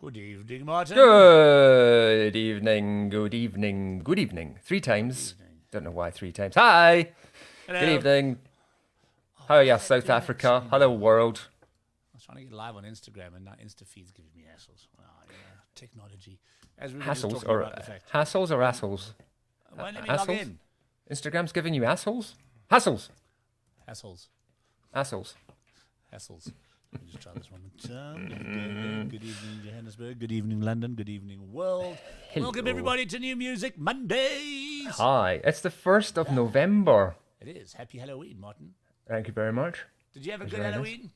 Good evening, Martin. Good evening, good evening, good evening. 3 times. Don't know why 3 times. Hi. Hello. Good evening. How are you, South Africa? Hello, world. I was trying to get live on Instagram and now Instafeed's giving me hassles. Oh, yeah. Technology. As we were just Hassles talking or about the fact. hassles or assholes? Won't let me log Hassles? in. Instagram's giving you assholes? Hassles. Hassles. Assholes. Hassles. Let me just try this one more time. Good evening, Johannesburg. Good evening, London. Good evening, world. Hello. Welcome, everybody, to New Music Mondays. Hi. It's the 1st of November. It is. Happy Halloween, Martin. Thank you very much. Did you have a good very nice. Halloween?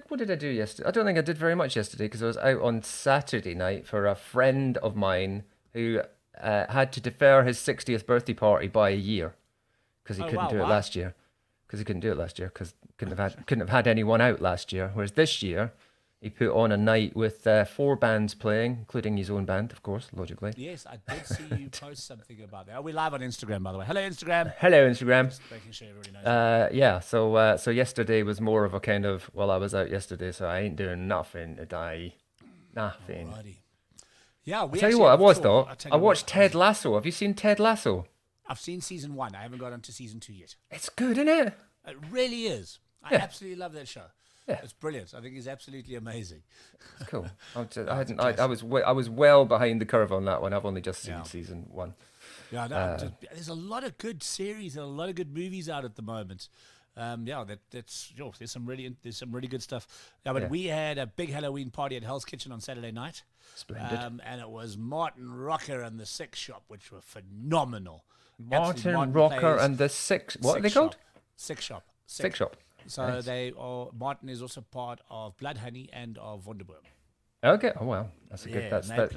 What did I do yesterday? I don't think I did very much yesterday because I was out on Saturday night for a friend of mine who had to defer his 60th birthday party by a year because he couldn't do it last year. Because couldn't have had anyone out last year. Whereas this year, he put on a night with 4 bands playing, including his own band, of course, logically. Yes, I did see you post something about that. Are we live on Instagram, by the way? Hello, Instagram. Hello, Instagram. Just making sure everybody knows. Yeah. So yesterday was more of a kind of, well, I was out yesterday, so I ain't doing nothing today. Nothing. Alrighty. Yeah, we Tell you what, I watched Ted Lasso. Have you seen Ted Lasso? I've seen season 1. I haven't got on to season 2 yet. It's good, isn't it? It really is. I Yeah. absolutely love that show. Yeah. It's brilliant. I think it's absolutely amazing. It's cool. I was well behind the curve on that one. I've only just seen season 1. Yeah, no, there's a lot of good series and a lot of good movies out at the moment. There's some really good stuff. Yeah, but we had a big Halloween party at Hell's Kitchen on Saturday night. Splendid. And it was Martin Rocker and the Six Shop, which were phenomenal. Martin Rocker and the Six. What are they called? Six Shop. Six Shop. So nice. Martin is also part of Blood Honey and of Wonderworm. Okay. Oh wow, that's a good. That's a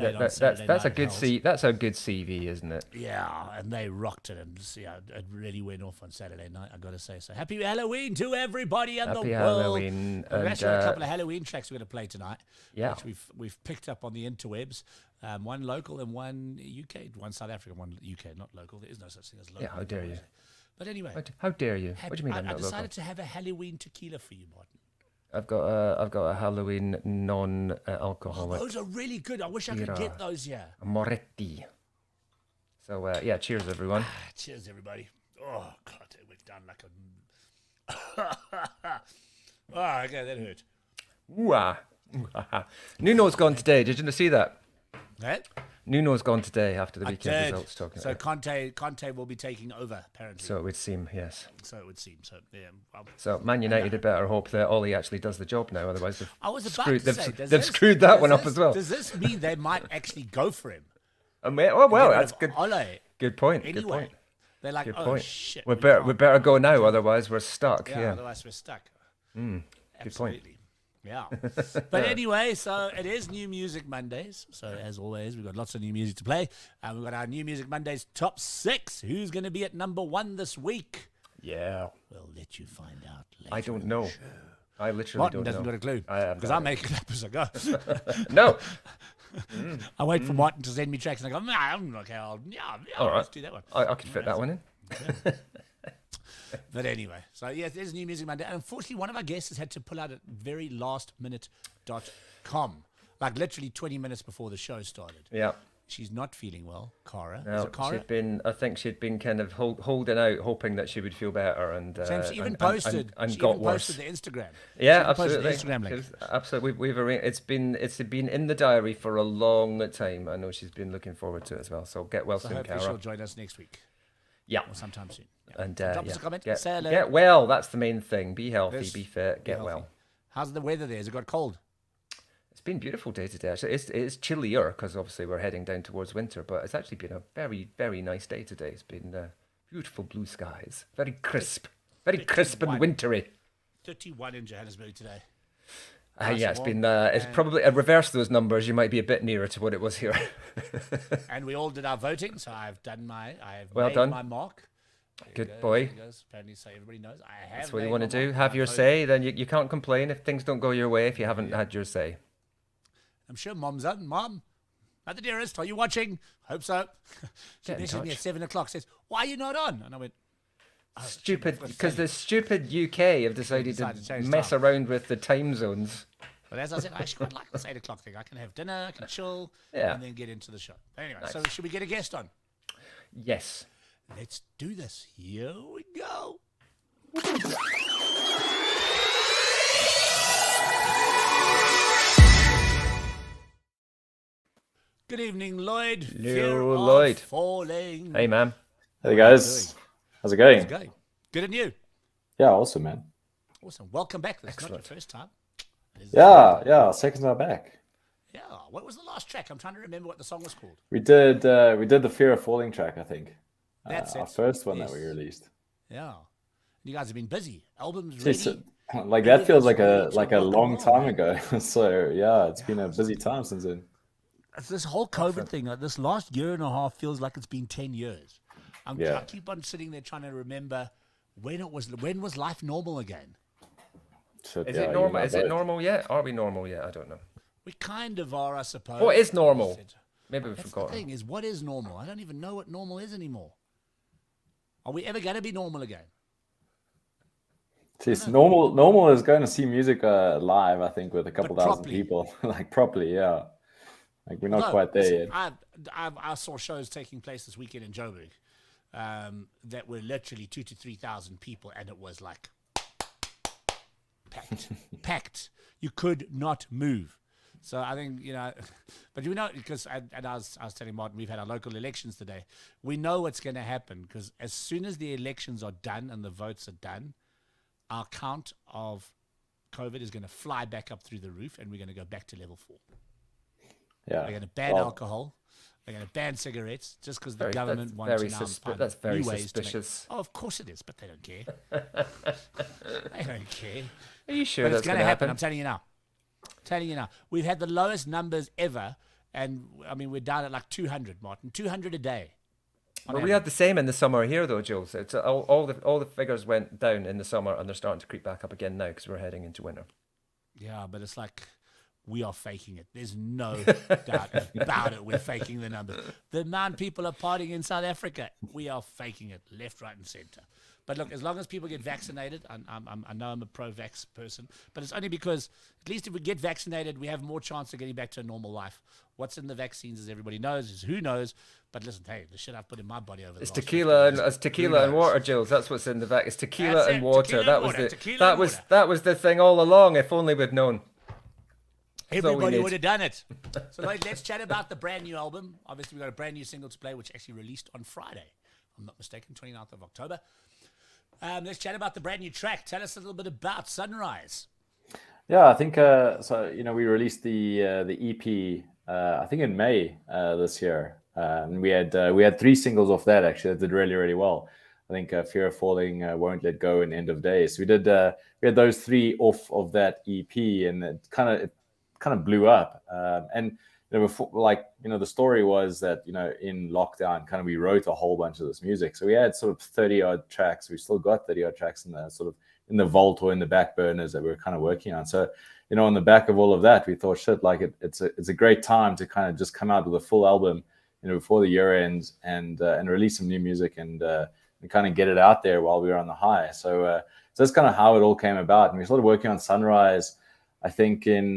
good That's a good CV, isn't it? Yeah, and they rocked it, and it really went off on Saturday night. I gotta say, so happy Halloween to everybody in the world. Happy Halloween. We've actually got a couple of Halloween tracks we're gonna play tonight. Yeah, which we've picked up on the interwebs. One local and one UK, one South African, one UK, not local. There is no such thing as local. Yeah, how dare you? But anyway, how dare you? What do you mean I'm not local? I decided to have a Halloween tequila for you, Martin. I've got a Halloween non-alcoholic. Those are really good. I wish I could get those. Yeah. Moretti. So cheers everyone. Cheers everybody. Oh God, it went down like a. Oh, okay, that hurt. Ooh-ah. Nuno's gone today. Did you see that? What? Nuno's gone today after the weekend results. So Conte will be taking over, apparently. So it would seem, yes. So yeah. So Man United had better hope that Ollie actually does the job now. Otherwise, they've screwed that one up as well. Does this mean they might actually go for him? That's good. Ole. Good point. Anyway, good point. They're like, good oh point. shit. We better go now. Otherwise, we're stuck. Yeah. Otherwise, we're stuck. Good point. Yeah. But anyway, so it is New Music Mondays. So as always, we've got lots of new music to play. And we've got our New Music Mondays top 6. Who's going to be at number 1 this week? Yeah. We'll let you find out later. I don't know. I literally Martin don't know. doesn't got a clue. Because I make it up as I go. No. I wait for Martin to send me tracks and I go, okay, All right. let's do that one. I could fit that one in. Okay. But anyway, so yes, there's New Music Monday. And unfortunately, one of our guests has had to pull out at very lastminute.com, like literally 20 minutes before the show started. Yeah. She's not feeling well, Cára. No, Is it Cára? I think she'd been kind of holding out, hoping that she would feel better, and she even posted. and she got even worse. posted the Instagram. Yeah, she absolutely. posted the Instagram link. Absolutely, we've arranged. It's been in the diary for a long time. I know she's been looking forward to it as well. So get well soon, hopefully Cára. she'll join us next week. Yeah, or sometime soon. Yeah. And drop us a comment. Say hello. Get well. That's the main thing. Be healthy. Be fit. Get well. How's the weather there? Has it got cold? It's been a beautiful day today. Actually, it's chillier because obviously we're heading down towards winter. But it's actually been a very, very nice day today. It's been beautiful blue skies, very crisp, and wintry. 31 in Johannesburg today. Yeah, it's been. It's probably reverse those numbers. You might be a bit nearer to what it was here. And we all did our voting, so I've made my mark. Good boy. Apparently, so everybody knows I have. That's what you want to do. Have your say. Then you can't complain if things don't go your way if you haven't had your say. I'm sure Mom's on. Mom, Mother dearest, are you watching? Hope so. She messaged me at 7 o'clock. Says, "Why are you not on?" And I went, stupid, because the stupid UK have decided to mess around with the time zones. But as I said, I actually quite like this 8 o'clock thing. I can have dinner, I can chill, Yeah. and then get into the show. Anyway, Nice. so should we get a guest on? Yes. Let's do this. Here we go. Good evening, Lloyd. Fear of Lloyd. Falling. Hey, man. Hey guys, how's it going? How's it going? Good and you? Yeah, awesome, man. Awesome. Welcome back. This is not Excellent. your first time. Yeah, second time back. Yeah. What was the last track? I'm trying to remember what the song was called. We did the Fear of Falling track, I think. That's our it. first one that Yes. we released. Yeah. You guys have been busy. Albums Jeez, ready. like that feels like Everything's a ready to rock and long roll, time man. ago. So yeah, it's been a busy time since then. It's this whole COVID thing, like this last year and a half feels like it's been 10 years. I keep on sitting there trying to remember when was life normal again? So, Is yeah, it normal? you Is it normal yet? Are we normal yet? I don't know. We kind of are, I suppose. What is normal? Maybe we've That's the forgotten. thing is, what is normal? I don't even know what normal is anymore. Are we ever going to be normal again? Jeez, normal is going to see music live, I think, with a couple But thousand properly. people, like properly, yeah. Like we're not Although, quite there listen, yet. I saw shows taking place this weekend in Joburg that were literally 2,000 to 3,000 people, and it was like packed. You could not move. So I think, but because I was telling Martin, we've had our local elections today. We know what's going to happen because as soon as the elections are done and the votes are done, our count of COVID is going to fly back up through the roof, and we're going to go back to level 4. Yeah. They're going to ban alcohol. They're going to ban cigarettes just because the government wants to now find That's very new ways suspicious. Oh, of course it is, but they don't care. They don't care. Are you sure But that's it's going going to to happen. happen? I'm telling you now. We've had the lowest numbers ever, and I mean we're down at like 200, Martin. 200 a day. Well, we had the same in the summer here, though, Jules. It's all the figures went down in the summer, and they're starting to creep back up again now because we're heading into winter. Yeah, but it's like we are faking it. There's no doubt about it. We're faking the numbers. The amount of people are partying in South Africa, we are faking it left, right, and center. But look, as long as people get vaccinated, I know I'm a pro-vax person, but it's only because at least if we get vaccinated, we have more chance of getting back to a normal life. What's in the vaccines, as everybody knows, is who knows. But listen, hey, the shit I've put in my body over the It's last tequila 50 and years, tequila who and knows? water, Jules. That's what's in the back. It's tequila That's and it, water. tequila That and was water, the tequila that and was water. that was the thing all along. If only we'd known. Everybody need. would have done it. So let's chat about the brand new album. Obviously, we've got a brand new single to play, which actually released on Friday. If I'm not mistaken, 29th of October. Let's chat about the brand new track. Tell us a little bit about Sunrise. Yeah, I think so. We released the EP I think in May this year, and we had 3 singles off that actually that did really really well. I think Fear of Falling, Won't Let Go, and End of Days. So we had those 3 off of that EP, and it kind of blew up. And before, the story was that in lockdown, kind of we wrote a whole bunch of this music. So we had sort of 30-odd tracks. We still got 30-odd tracks in the sort of in the vault or in the back burners that we were kind of working on. So on the back of all of that, we thought, shit, like it's a great time to kind of just come out with a full album, before the year ends and release some new music and kind of get it out there while we were on the high. So that's kind of how it all came about. And we started working on Sunrise, I think in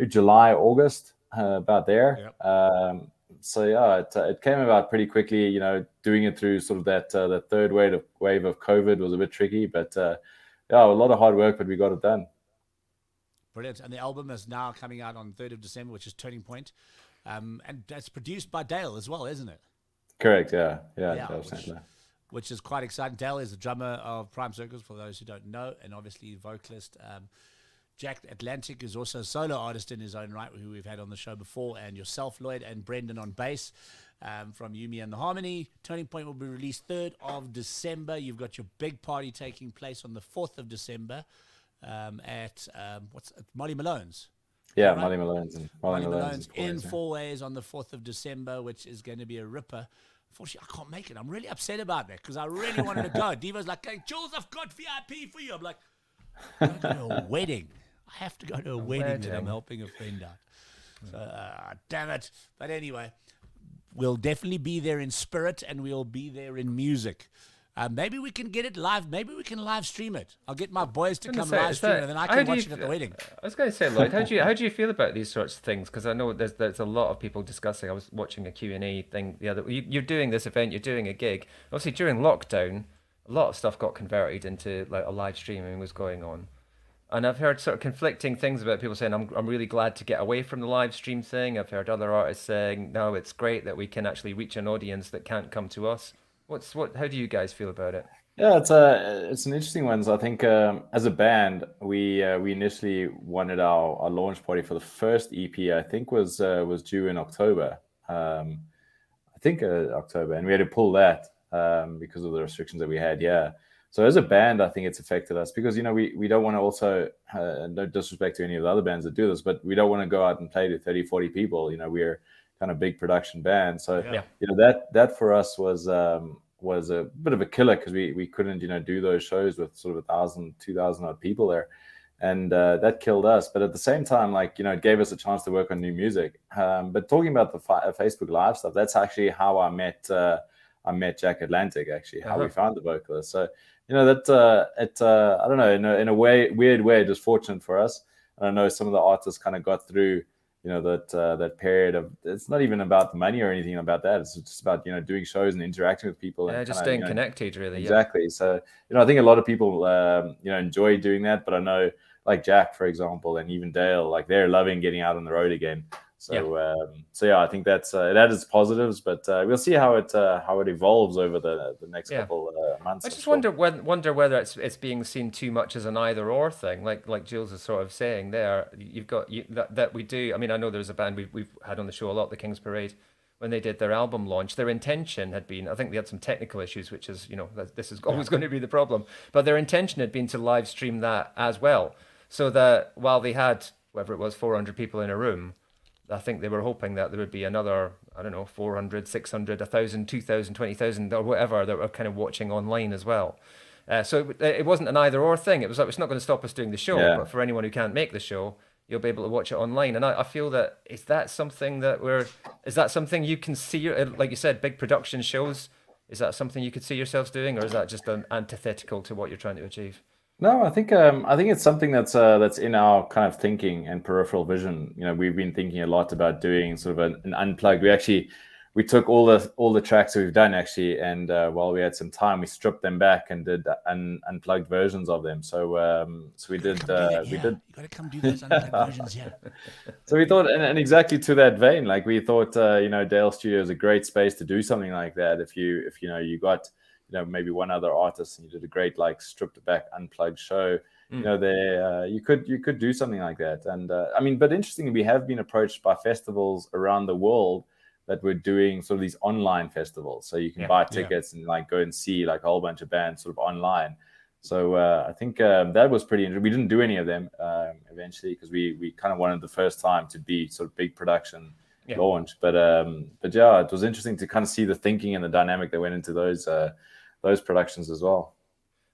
July, August, about there. Yep. So yeah, it came about pretty quickly. Doing it through sort of that third wave of COVID was a bit tricky, but yeah, a lot of hard work, but we got it done. Brilliant. And the album is now coming out on 3rd of December, which is Turning Point. And that's produced by Dale as well, isn't it? Correct, yeah, definitely. Which is quite exciting. Dale is the drummer of Prime Circles, for those who don't know, and obviously vocalist. Jack Atlantic is also a solo artist in his own right, who we've had on the show before, and yourself, Lloyd, and Brendan on bass from Yumi and the Harmony. Turning Point will be released 3rd of December. You've got your big party taking place on the 4th of December at Molly Malone's. Yeah, Right? Molly Malone's in 4 ways on the 4th of December, which is going to be a ripper. Unfortunately, I can't make it. I'm really upset about that because I really wanted to go. Diva's like, hey, Jules, I've got VIP for you. I'm like, I'm going to go to a wedding. I have to go to a wedding that I'm helping a friend out. So, damn it. But anyway, we'll definitely be there in spirit and we'll be there in music. Maybe we can get it live. Maybe we can live stream it. I'll get my boys to come say, live stream it, and then I can watch it at the wedding. I was going to say, Lloyd, how do you feel about these sorts of things? Because I know there's a lot of people discussing. I was watching a Q&A thing the other. You're doing this event. You're doing a gig. Obviously, during lockdown, a lot of stuff got converted into like a live streaming was going on. And I've heard sort of conflicting things about people saying, I'm really glad to get away from the live stream thing. I've heard other artists saying, no, it's great that we can actually reach an audience that can't come to us. How do you guys feel about it? Yeah, it's an interesting one. So I think as a band, we initially wanted our launch party for the first EP. I think was due in October. October, and we had to pull that because of the restrictions that we had. Yeah. So as a band, I think it's affected us because, we don't want to also, no disrespect to any of the other bands that do this, but we don't want to go out and play to 30, 40 people. We're kind of big production band. So, that for us was a bit of a killer because we couldn't, do those shows with sort of 1,000, 2,000 odd people there. And that killed us. But at the same time, it gave us a chance to work on new music. But talking about the Facebook Live stuff, that's actually how I met Jack Atlantic, actually, how we found the vocalist. So, I don't know, in a weird way, just fortunate for us. And I know some of the artists kind of got through, that period of, it's not even about the money or anything about that. It's just about, doing shows and interacting with people. Yeah, and just staying connected, really. Exactly. Yeah. So, I think a lot of people, enjoy doing that. But I know, like Jack, for example, and even Dale, they're loving getting out on the road again. So, I think that's it has its positives, but we'll see how it evolves over the next couple months. I just wonder whether it's being seen too much as an either or thing, like Jules is sort of saying there. You've got that we do. I mean, I know there's a band we've had on the show a lot, the King's Parade, when they did their album launch. Their intention had been, I think they had some technical issues, which is this is always going to be the problem, but their intention had been to live stream that as well, so that while they had whatever it was 400 people in a room. I think they were hoping that there would be another, 400, 600, 1,000, 2,000, 20,000 or whatever that were kind of watching online as well. So it wasn't an either or thing. It was like, it's not going to stop us doing the show, but for anyone who can't make the show, you'll be able to watch it online. And I feel that, is that something you can see, like you said, big production shows, is that something you could see yourselves doing, or is that just an antithetical to what you're trying to achieve? No, I think it's something that's in our kind of thinking and peripheral vision. We've been thinking a lot about doing sort of an unplugged. We took all the tracks that we've done actually, and while we had some time, we stripped them back and did unplugged versions of them. So we did. You got to come do those unplugged versions, yeah. So we thought, and exactly to that vein, we thought, Dale Studio is a great space to do something like that. If you got maybe one other artist and you did a great stripped back unplugged show, you could do something like that. And but interestingly, we have been approached by festivals around the world that we're doing sort of these online festivals, so you can buy tickets and go and see a whole bunch of bands sort of online. So I think that was pretty interesting. We didn't do any of them eventually because we kind of wanted the first time to be sort of big production launch. But yeah, it was interesting to kind of see the thinking and the dynamic that went into those productions as well.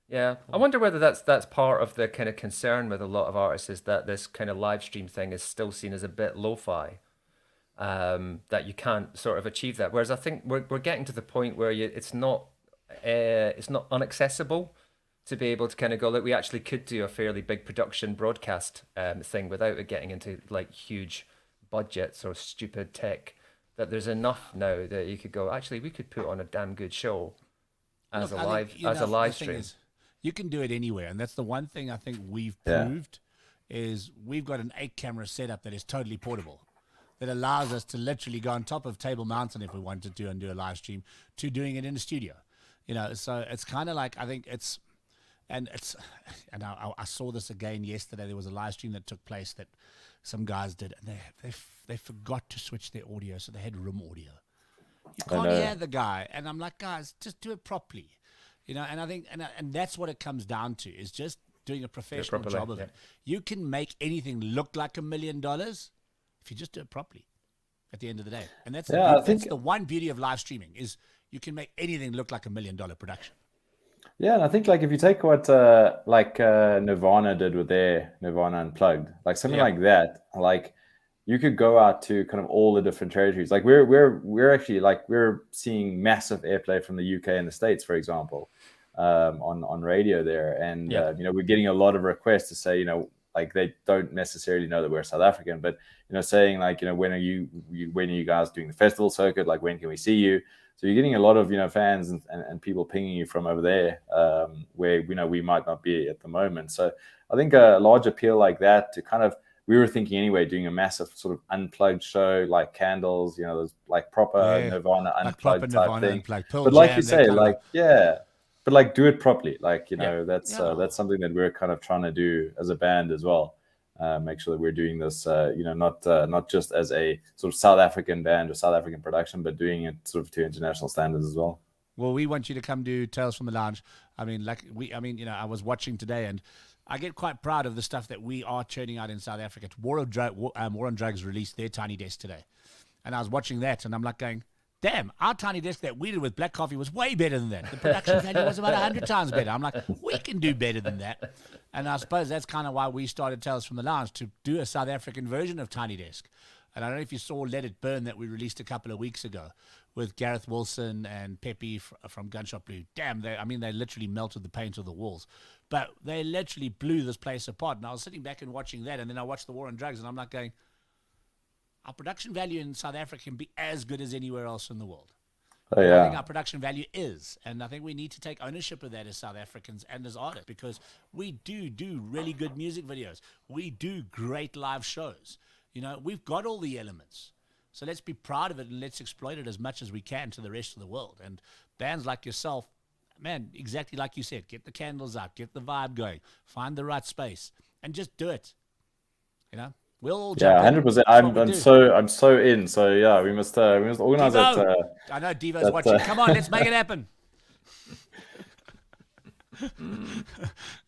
Yeah, I wonder whether that's part of the kind of concern with a lot of artists, is that this kind of live stream thing is still seen as a bit lo-fi, that you can't sort of achieve that. Whereas I think we're getting to the point where it's not inaccessible to be able to kind of go, we actually could do a fairly big production broadcast thing without it getting into huge budgets or stupid tech. That there's enough now that you could go, actually, we could put on a damn good show as a live stream. You can do it anywhere, and that's the one thing I think we've proved is we've got an 8-camera setup that is totally portable, that allows us to literally go on top of Table Mountain if we wanted to and do a live stream, to doing it in the studio. So it's kind of I think it's, and I saw this again yesterday. There was a live stream that took place that some guys did, and they forgot to switch their audio, so they had room audio. You can't hear the guy, and I'm like, guys, just do it properly, And I think, and that's what it comes down to, is just doing a professional job of it. You can make anything look like $1 million if you just do it properly. At the end of the day, and that's the one beauty of live streaming, is you can make anything look like $1 million production. Yeah, and I think if you take what Nirvana did with their Nirvana Unplugged, something like that, you could go out to kind of all the different territories. Like we're actually like we're seeing massive airplay from the UK and the States, for example, on radio there, and you know, we're getting a lot of requests to say, you know, like they don't necessarily know that we're South African, but you know, saying like, you know, when are you guys doing the festival circuit? Like, when can we see you? So you're getting a lot of, you know, fans and people pinging you from over there, where, you know, we might not be at the moment. So I think a large appeal like that to kind of, we were thinking anyway, doing a massive sort of unplugged show, like Candles, you know, those like proper Nirvana unplugged type thing. But like you say, like, but like do it properly. Like, you know, that's something that we're kind of trying to do as a band as well. Make sure that we're doing this, you know, not just as a sort of South African band or South African production, but doing it sort of to international standards as well. Well, we want you to come do Tales from the Lounge. I mean, you know, I was watching today, and I get quite proud of the stuff that we are churning out in South Africa. War on Drugs released their Tiny Desk today, and I was watching that, and I'm like going, damn, our Tiny Desk that we did with Black Coffee was way better than that. The production value was about 100 times better. I'm like, we can do better than that. And I suppose that's kind of why we started Tales from the Lounge, to do a South African version of Tiny Desk. And I don't know if you saw Let It Burn that we released a couple of weeks ago with Gareth Wilson and Peppy from Gunshot Blue. Damn, they literally melted the paint of the walls. But they literally blew this place apart. And I was sitting back and watching that, and then I watched the War on Drugs, and I'm like going, our production value in South Africa can be as good as anywhere else in the world. Oh, yeah. I think our production value is, and I think we need to take ownership of that as South Africans and as artists, because we do really good music videos. We do great live shows. You know, we've got all the elements. So let's be proud of it, and let's exploit it as much as we can to the rest of the world. And bands like yourself, man, exactly like you said, get the candles out, get the vibe going, find the right space, and just do it. You know? We'll all jump 100%. I'm so in. So yeah, we must organize that. I know Devo's watching. Come on, let's make it happen.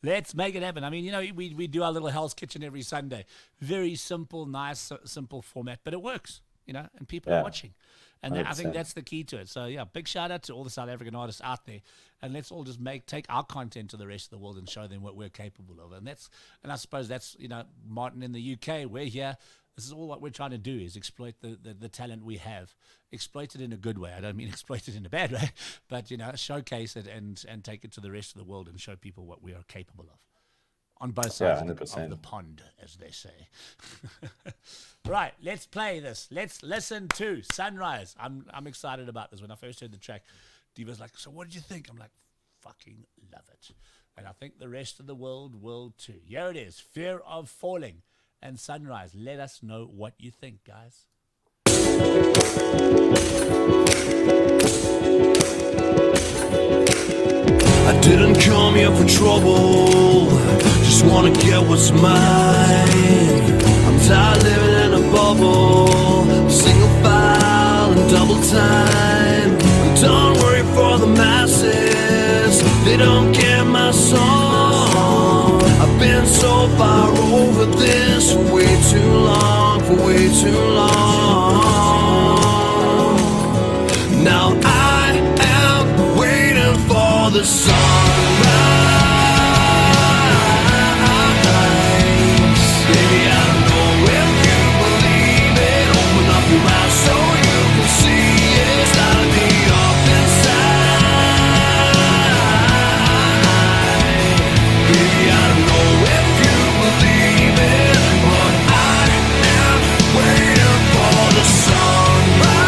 Let's make it happen. I mean, you know, we do our little Hell's Kitchen every Sunday. Very simple, nice, simple format, but it works. You know, and people are watching. And I think that's the key to it. So, yeah, big shout out to all the South African artists out there. And let's all just take our content to the rest of the world and show them what we're capable of. And I suppose that's, you know, Martin in the UK, we're here. This is all what we're trying to do, is exploit the talent we have. Exploit it in a good way. I don't mean exploit it in a bad way, but, you know, showcase it and take it to the rest of the world and show people what we are capable of. On both sides of the pond, as they say. Right, let's play this. Let's listen to Sunrise. I'm excited about this. When I first heard the track, Diva's like, so what did you think? I'm like, fucking love it. And I think the rest of the world will too. Here it is, Fear of Falling and Sunrise. Let us know what you think, guys. I didn't come here for trouble, just wanna get what's mine. I'm tired living in a bubble, single file and double time. And don't worry for the masses, they don't get my song. I've been so far over this for way too long, Now I am waiting for the sunrise. Baby, I don't know if you believe it. Open up your eyes so you can see it. It's not me up inside. Baby, I don't know if you believe it, but I am waiting for the sunrise.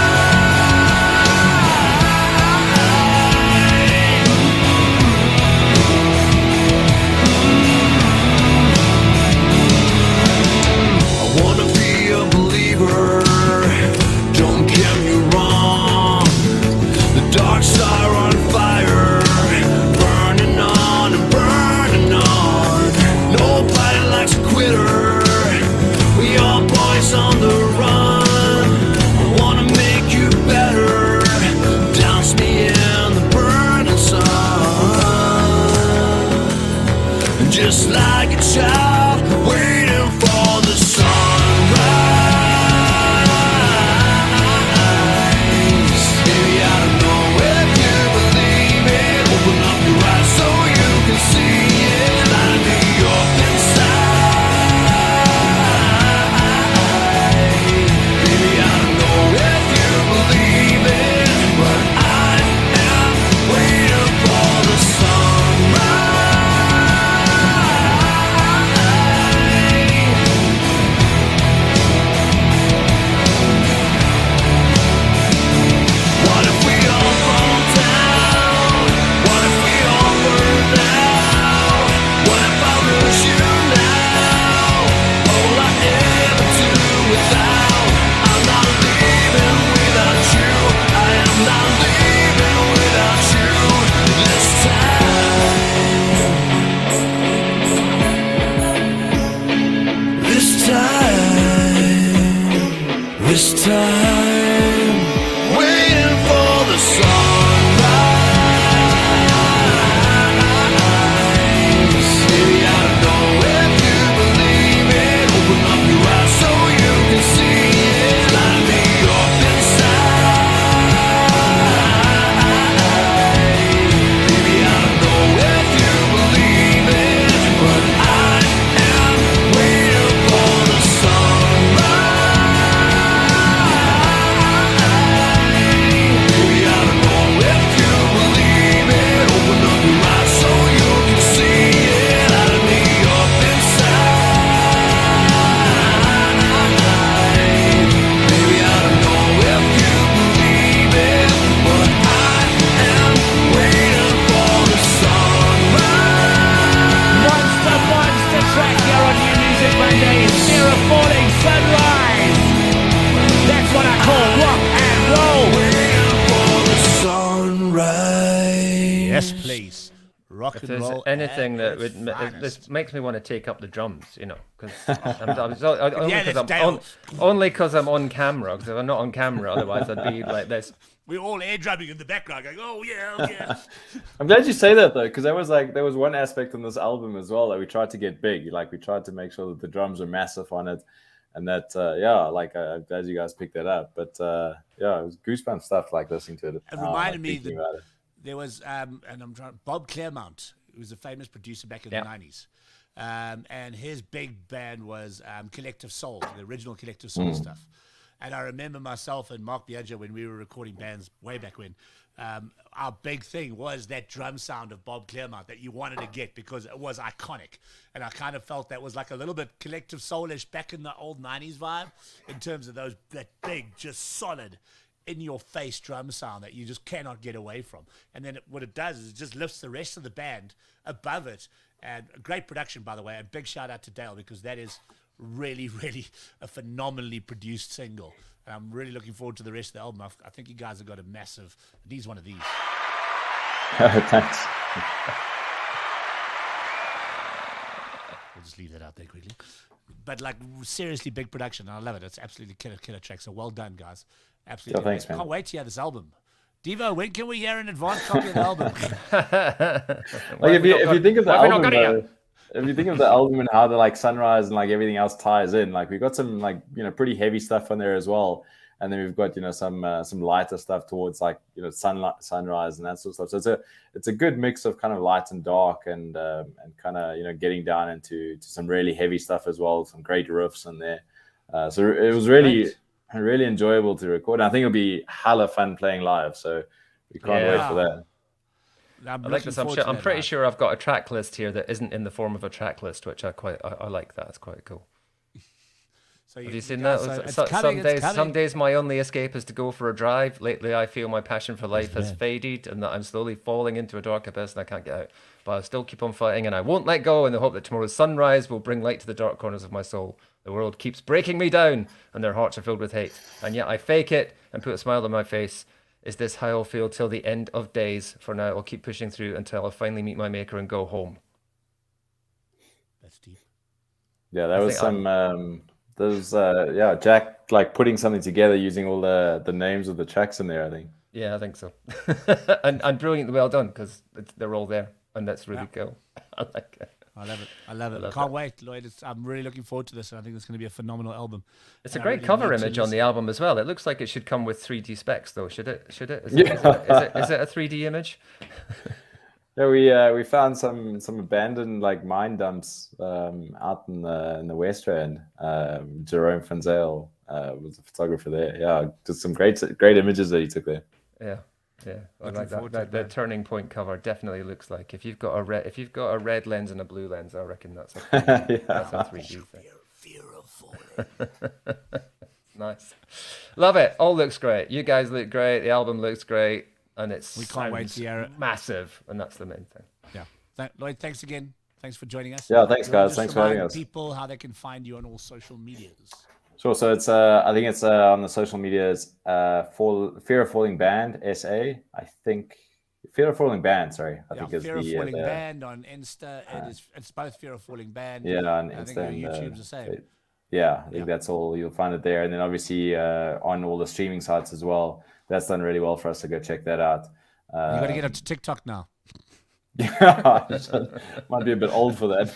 This time, waiting for the sunrise. Baby, I don't know if you believe it. Open up your eyes so you can see it. Light me up inside. Baby, I don't know if you believe it, but I am waiting for the sunrise. Baby, I don't know if you believe it. Open up your eyes so you can see it. Light me up inside. Baby, I don't know if you believe it, but I am waiting for the sunrise. Monster track here on New Music Monday. Fear of Falling Sunrise. That's what I call rock and roll. Waiting for the sunrise. Yes, please. Rock If and there's roll. anything at that would, its this finest. makes me want to take up the drums, you know, because Dale. only because I'm on camera. Because if I'm not on camera, otherwise I'd be like this. We're all air drumming in the background going, oh yeah, oh yeah. I'm glad you say that though, because there was one aspect on this album as well that we tried to get big. Like we tried to make sure that the drums were massive on it, and that I'm glad you guys picked that up. But it was goosebump stuff like listening to it. It reminded me thinking that about it. there was, Bob Claremont, who was a famous producer back in the 90s. And his big band was Collective Soul, the original Collective Soul stuff. And I remember myself and Mark Biaggia when we were recording bands way back when, our big thing was that drum sound of Bob Claremont that you wanted to get because it was iconic. And I kind of felt that was like a little bit Collective Soulish back in the old 90s vibe in terms of that big, just solid, in-your-face drum sound that you just cannot get away from. And then what it does is it just lifts the rest of the band above it. And a great production, by the way. And big shout out to Dale because that is really, really a phenomenally produced single. And I'm really looking forward to the rest of the album. I think you guys have got a massive... He's one of these. Thanks. We'll just leave that out there quickly. But like seriously big production. And I love it. It's absolutely killer track. So well done, guys. Absolutely. Thanks, man. Can't wait to hear this album. Devo, when can we hear an advanced copy of the album? Like if you think of the why have we not album, got it yet? though, if you think of the album and how the like sunrise and like everything else ties in, like we've got some like pretty heavy stuff on there as well, and then we've got some lighter stuff towards like sunrise and that sort of stuff. So it's a good mix of kind of light and dark and kind of getting down into some really heavy stuff as well. Some great riffs in there. So it was really enjoyable to record. And I think it'll be hella fun playing live. So we can't wait for that. I like this. I'm pretty sure I've got a track list here that isn't in the form of a track list, which I like that. It's quite cool. So Have you seen that? Some days my only escape is to go for a drive. Lately, I feel my passion for life has faded and that I'm slowly falling into a dark abyss and I can't get out. But I'll still keep on fighting and I won't let go in the hope that tomorrow's sunrise will bring light to the dark corners of my soul. The world keeps breaking me down and their hearts are filled with hate. And yet I fake it and put a smile on my face. Is this how I'll feel till the end of days? For now, I'll keep pushing through until I finally meet my maker and go home. That's deep. Yeah, that was some... Jack like putting something together using all the names of the tracks in there, I think. Yeah, I think so. and brilliantly well done because they're all there and that's really cool. I like it. I love it. Can't wait, Lloyd. I'm really looking forward to this and I think it's going to be a phenomenal album. It's a great cover image on the album as well. It looks like it should come with 3D specs though, should it? Is it a 3D image? Yeah, we found some abandoned like mine dumps out in the West Rand. Jerome Fanzale was a photographer there. Yeah, just some great images that he took there. Yeah, I like that. The turning point cover definitely looks like if you've got a red lens and a blue lens, I reckon that's a 3D thing. Fear of falling. Nice, love it. All looks great. You guys look great. The album looks great. And we can't wait to hear it. Massive, and that's the main thing. Yeah. Lloyd, thanks again. Thanks for joining us. Yeah, thanks guys. Thanks for having us. People how they can find you on all social medias. Sure. So it's I think it's on the social medias Fear of Falling Band SA. I think Fear of Falling Band. Sorry, I think it's Fear of Falling Band on Insta. It's both Fear of Falling Band. Yeah, on Insta. I think your YouTube's the same. Yeah, I think that's all. You'll find it there. And then obviously on all the streaming sites as well. That's done really well for us, to go check that out. You got to get up to TikTok now. Yeah, might be a bit old for that.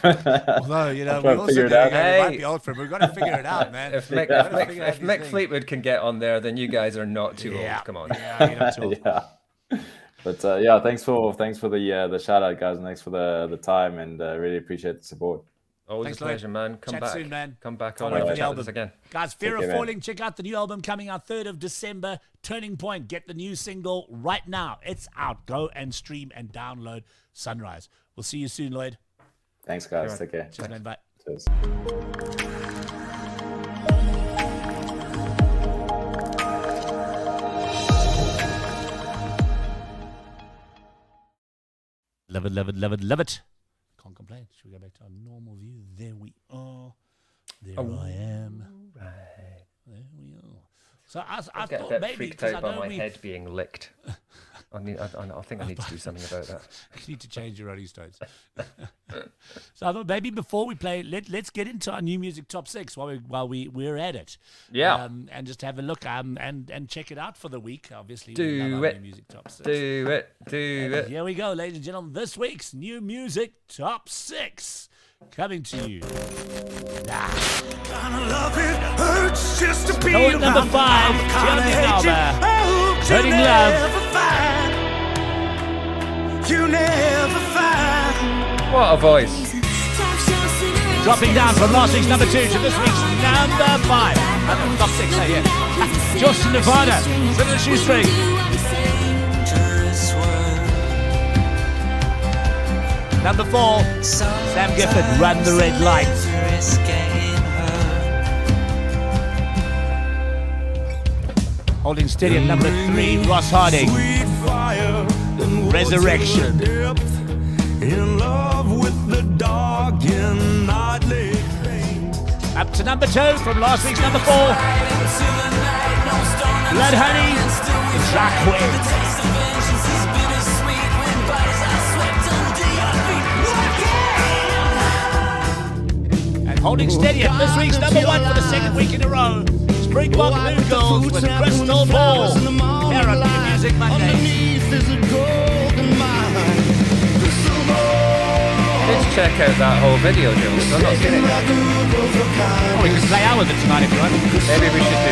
Although, we also figure it out. might be old for it. We've got to figure it out, man. If Mick Fleetwood can get on there, then you guys are not too old. Come on. Yeah, you're not too old. Yeah. But thanks for the shout out, guys, and thanks for the time, and really appreciate the support. Always Thanks, a pleasure, man. Chat back soon, man. Come back Can't on wait for and the chat album with us again. Guys, Fear Take of care, Falling. Check out the new album coming out 3rd of December. Turning Point. Get the new single right now. It's out. Go and stream and download Sunrise. We'll see you soon, Lloyd. Thanks, guys. Take care. Cheers, man. Bye. Cheers. Love it, love it, love it, love it. Can't complain. Should we go back to our normal view? There we are. There I am. Right. There we are. So I get a thought bit maybe freaked because out I by know my we head being licked. I think I need to do something about that. you need to change your Rolling Stones. So I thought maybe before we play, let's get into our new music top 6 while we're at it. Yeah. And just have a look and check it out for the week. Obviously, Do we love our it. new music top 6. Do it. Here we go, ladies and gentlemen. This week's new music top 6 coming to you. So at number 5, Hurting Love. You never find. What a voice. Dropping down from last week's number 2 to this week's number 5. Top 6, yeah. Josh Nevada, Sit in the Shoestring. Number 4, Sam Gifford, Run the Red Light. Holding steady at number 3, Ross Harding, Resurrection. In love with the dark and nightly. Up to number 2 from last week's number 4, Blood Honey, Jacques. And holding steady at this week's number 1 for the 2nd week in a row, Springbok Blue Girls with Crystal Ball. Here on New Music Monday. Let's check out that whole video, Jules. I've not seen it yet. Oh, we can play out with it tonight if you want. Maybe we should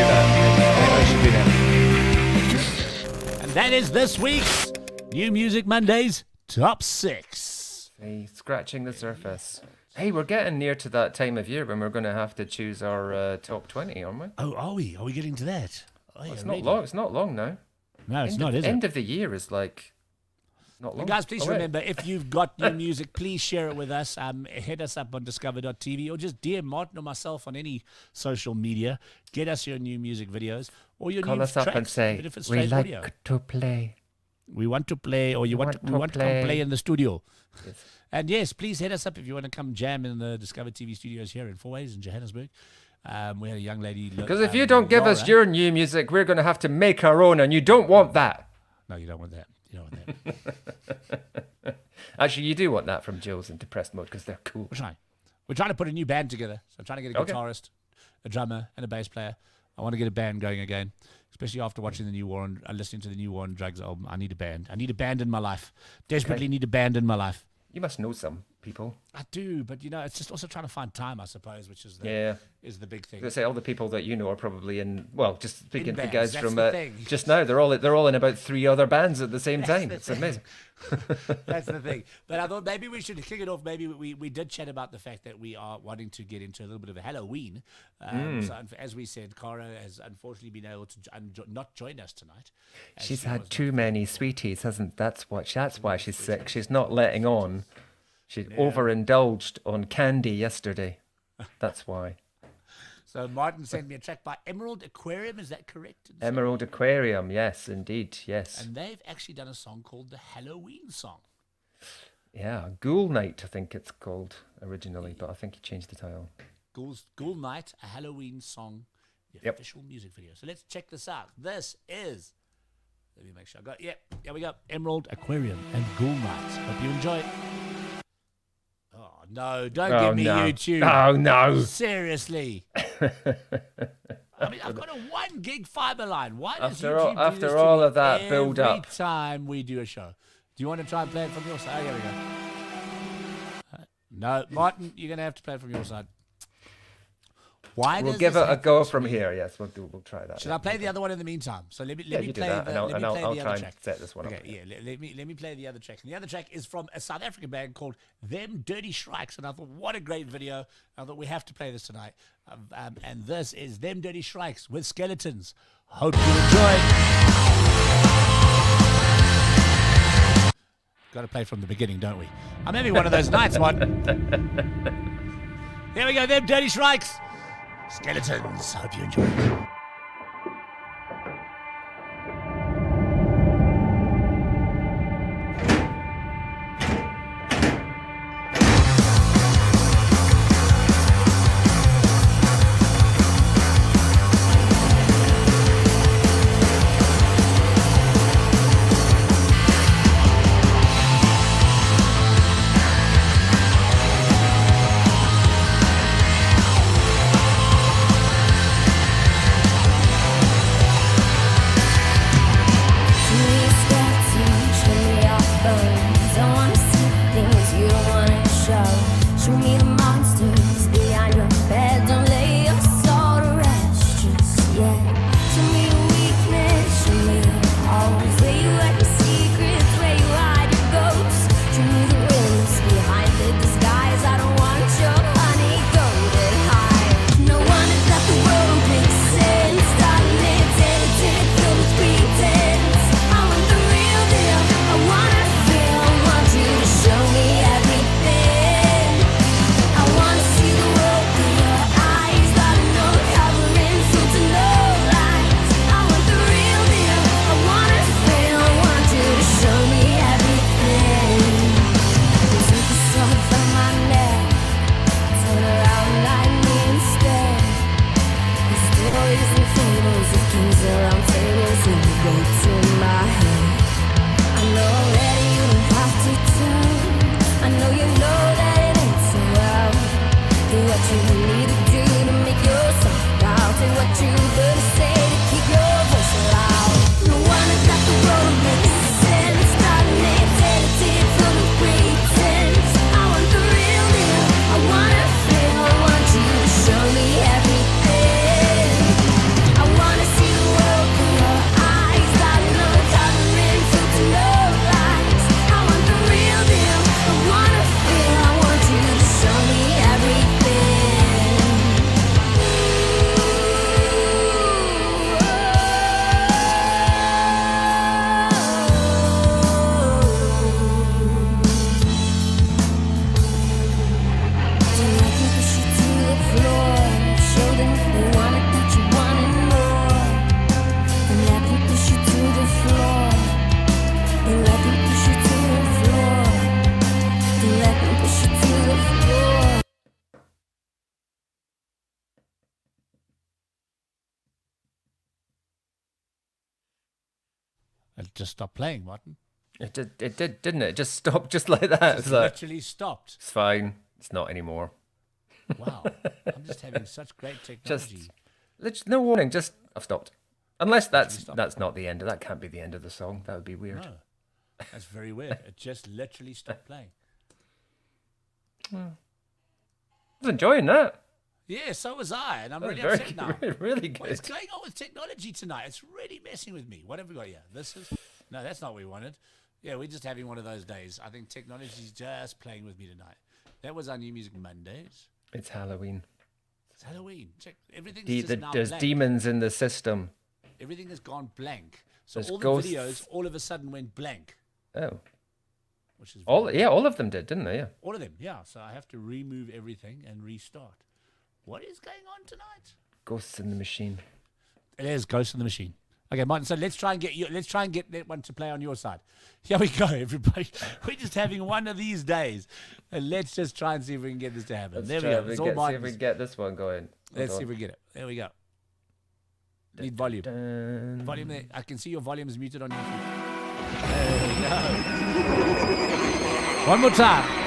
do that. And that is this week's New Music Mondays top 6. Hey, scratching the surface. Hey, we're getting near to that time of year when we're going to have to choose our top 20, aren't we? Oh, are we? Are we getting to that? Oh, yeah, It's not long. It's not long now. No, it's not, is it? End of the year is like not long. And guys, please Oh, wait. remember, if you've got new music, please share it with us. Hit us up on DiscovrTV or just DM Martin or myself on any social media. Get us your new music videos or your Call new us up tracks, and say, even if it's we straight like audio. to play. We want to play, or we want to come play in the studio. Yes. And yes, please hit us up if you want to come jam in the DiscovrTV studios here in Fourways in Johannesburg. We had a young lady. Because if you don't give us Laura. your new music, we're going to have to make our own, and you don't want that. No, you don't want that. You don't want that. Actually, you do want that from Jules in Depressed Mode because they're cool. We're trying to put a new band together. So I'm trying to get a Okay. guitarist, a drummer, and a bass player. I want to get a band going again, especially after watching the new War on, listening to the new War on Drugs album. I need a band. I need a band in my life. Desperately need a band in my life. You must know some people. I do, but it's just also trying to find time, I suppose, which is the big thing. I say all the people that you know are probably in. Well, just speaking to the bands, guys that's from the thing. just now, they're all in about 3 other bands at the same time. It's amazing. That's the thing. But I thought maybe we should kick it off. Maybe we did chat about the fact that we are wanting to get into a little bit of a Halloween. So as we said, Cára has unfortunately been able to not join us tonight. as She's she had was too many sweeties, hasn't? That's why she's sick. She's not letting on. She overindulged on candy yesterday. That's why. So Martin sent me a track by Emerald Aquarium. Is that correct? Emerald Aquarium, yes, indeed, yes. And they've actually done a song called the Halloween Song. Yeah, Ghoul Night, I think it's called originally, but I think he changed the title. Ghoul Night, a Halloween Song, the official music video. So let's check this out. This is, let me make sure I got, here we go. Emerald Aquarium and Ghoul Night. Hope you enjoy it. Oh, no, don't give me YouTube. Oh, no. Seriously. I mean, I've got a 1 gig fiber line. Why does After YouTube all- do this after to all me of that build up? every time we do a show? Do you want to try and play it from your side? Oh, here we go. No, Martin, you're going to have to play it from your side. Why We'll does give this it a happen go to from me? here. Yes, we'll try that. Should I play the other one in the meantime? So let me Yeah, play you the do that, and I'll other try track. and set this one up. Okay, yeah. Let me play the other track. And the other track is from a South African band called Them Dirty Shrikes. And I thought, what a great video! I thought we have to play this tonight. And this is Them Dirty Shrikes with Skeletons. Hope you enjoy. Got to play from the beginning, don't we? I'm having one of those nights, Martin. Here we go. Them Dirty Shrikes. Skeletons. Hope you enjoy. It just stopped playing, Martin. It did, didn't it? It just stopped just like that. It It's like, literally stopped. it's fine. It's not anymore. Wow. I'm just having such great technology. No warning. Just I've stopped. Unless stopped. that's not the end. That can't be the end of the song. That would be weird. No. That's very weird. It just literally stopped playing. I was enjoying that. Yeah, so was I. And I'm really Very upset now. good. Really What is good. going on with technology tonight? It's really messing with me. What have we got here? This is... No, that's not what we wanted. Yeah, we're just having one of those days. I think technology's just playing with me tonight. That was our New Music Mondays. It's Halloween. It's Halloween. Check. Everything's just now There's blank. demons in the system. Everything has gone blank. So There's all ghosts. the videos all of a sudden went blank. Oh, Which is all of them did, didn't they? Yeah. all of them, yeah. So I have to remove everything and restart. What is going on tonight? Ghosts in the machine. It is Ghost in the Machine. Okay, Martin. So let's try and get that one to play on your side. Here we go, everybody. We're just having one of these days, and let's just try and see if we can get this to happen. There we go. It's all See if we Martin's. can get this one going. Let's see if we get it. There we go. Need volume. Dun. Volume there. I can see your volume is muted on YouTube. There we go. One more time.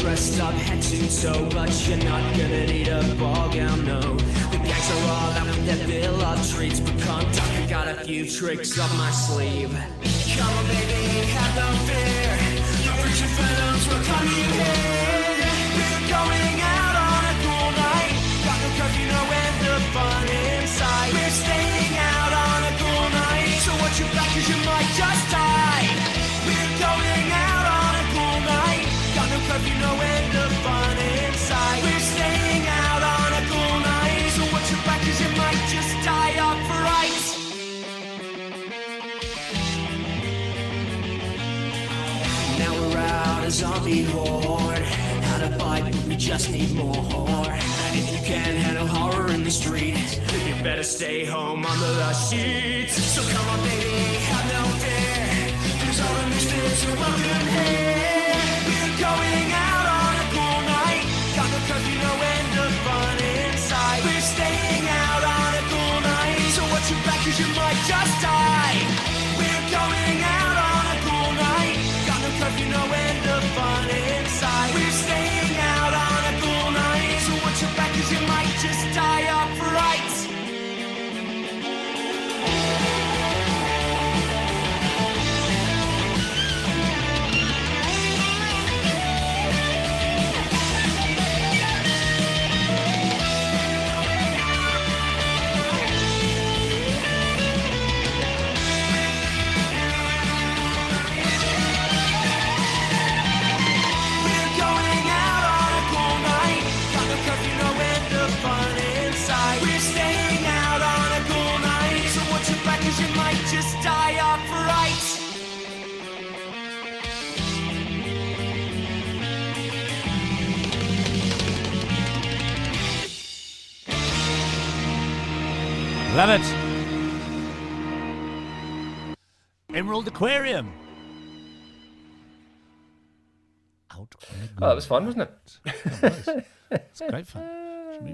dressed up, head to toe, but you're not gonna need a ball gown, no. The gangs are all out with their villa treats, but conduct, I got a few tricks up my sleeve. Come on, baby, have no fear. Your freaking phantoms will come you here. We're going out on a cool night. Got no curfew, no end of fun inside. We're staying out on a cool night. So watch your back, cause you might just die. We're going out on a cool night. Got no curfew, no end of fun inside. We're staying out on a cool night. So watch your back, cause you might just die up for right. Now we're out a zombie horde. Out of bite, but we just need more horror. If you can't handle horror in the street, you better stay home under the sheets. So come on, baby, have no fear. There's all the misfits who welcome here. We're going out on a cool night. Got no curfew, no end of fun inside. We're staying out on a cool night. So watch your back, cause you might just die. We're going out on a cool night. Got no curfew, no end of fun inside. We're staying out on a cool night. So watch your back, cause you might just die upright. Just die upright. Love it. Emerald Aquarium. Out on a Oh, that was fun, wasn't it? It's great fun.